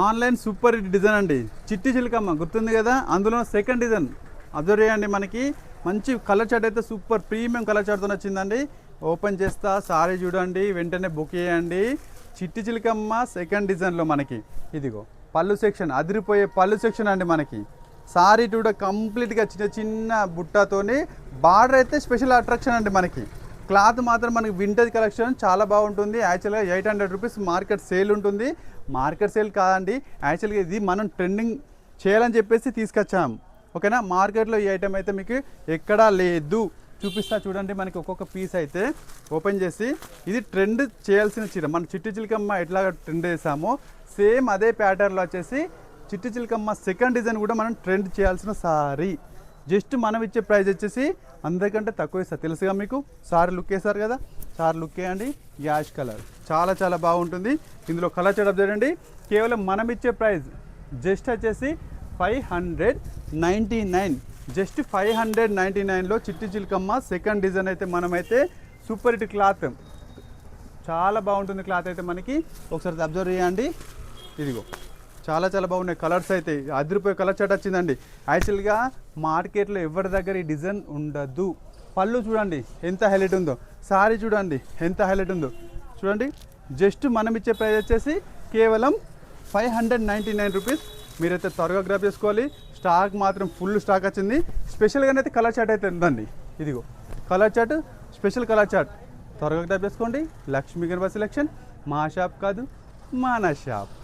Online super hit design అండి. చిట్టి చిలకమ్మ గుర్తుంది కదా, అందులో సెకండ్ డిజైన్ అబ్జర్వ్ చేయండి. మనకి మంచి కలర్ చార్ట్ అయితే సూపర్ ప్రీమియం కలర్ చార్ట్తో వచ్చిందండి. ఓపెన్ చేస్తా, సారీ చూడండి, వెంటనే బుక్ చేయండి. చిట్టి చిలకమ్మ సెకండ్ డిజైన్లో మనకి ఇదిగో పళ్ళు సెక్షన్, అదిరిపోయే పళ్ళు సెక్షన్ అండి. మనకి సారీ కూడా కంప్లీట్గా చిన్న చిన్న బుట్టతోని బార్డర్ అయితే స్పెషల్ అట్రాక్షన్ అండి. మనకి క్లాత్ మాత్రం మనకి వింటేజ్ కలెక్షన్ చాలా బాగుంటుంది. యాక్చువల్గా 800 రూపీస్ మార్కెట్ సేల్ ఉంటుంది. మార్కెట్ సేల్ కాదండి, యాక్చువల్గా ఇది మనం ట్రెండింగ్ చేయాలని చెప్పేసి తీసుకొచ్చాం. ఓకేనా, మార్కెట్లో ఈ ఐటెం అయితే మీకు ఎక్కడా లేదు. చూపిస్తా చూడండి. మనకి ఒక్కొక్క పీస్ అయితే ఓపెన్ చేసి, ఇది ట్రెండ్ చేయాల్సిన చీర. మన చిట్టి చిలకమ్మ ఎట్లా ట్రెండ్ చేసామో సేమ్ అదే ప్యాటర్న్లో వచ్చేసి చిట్టి చిలకమ్మ సెకండ్ డిజైన్ కూడా మనం ట్రెండ్ చేయాల్సిన సారీ. జస్ట్ మనం ఇచ్చే ప్రైస్ వచ్చేసి అందరికంటే తక్కువ ఇస్తారు, తెలుసుగా మీకు. సారీ లుక్ వేసారు కదా, సారీ లుక్ వేయండి. యాష్ కలర్ చాలా చాలా బాగుంటుంది. ఇందులో కలర్ చేయడం చూడండి. కేవలం మనం ఇచ్చే ప్రైస్ జస్ట్ వచ్చేసి 599. జస్ట్ 599లో చిట్టి చిలకమ్మ సెకండ్ డిజైన్ అయితే మనమైతే సూపర్ హిట్ క్లాత్, చాలా బాగుంటుంది క్లాత్ అయితే మనకి. ఒకసారి అబ్జర్వ్ చేయండి. ఇదిగో చాలా చాలా బాగున్నాయి కలర్స్ అయితే, అదిరిపోయే కలర్ చార్ట్ వచ్చిందండి. యాక్చువల్గా మార్కెట్లో ఎవరి దగ్గర ఈ డిజైన్ ఉండదు. పళ్ళు చూడండి ఎంత హైలైట్ ఉందో, సారీ చూడండి ఎంత హైలైట్ ఉందో. చూడండి, జస్ట్ మనం ఇచ్చే ప్రైస్ వచ్చేసి కేవలం 599 రూపీస్. మీరైతే త్వరగా గ్రాప్ చేసుకోవాలి. స్టాక్ మాత్రం ఫుల్ స్టాక్ వచ్చింది. స్పెషల్గానే అయితే కలర్ చార్ట్ అయితే ఉందండి. ఇదిగో colour chart, special colour chart. త్వరగా గ్రాప్ చేసుకోండి. లక్ష్మీ గణపతి సెలెక్షన్ మా షాప్ కాదు, మన షాప్.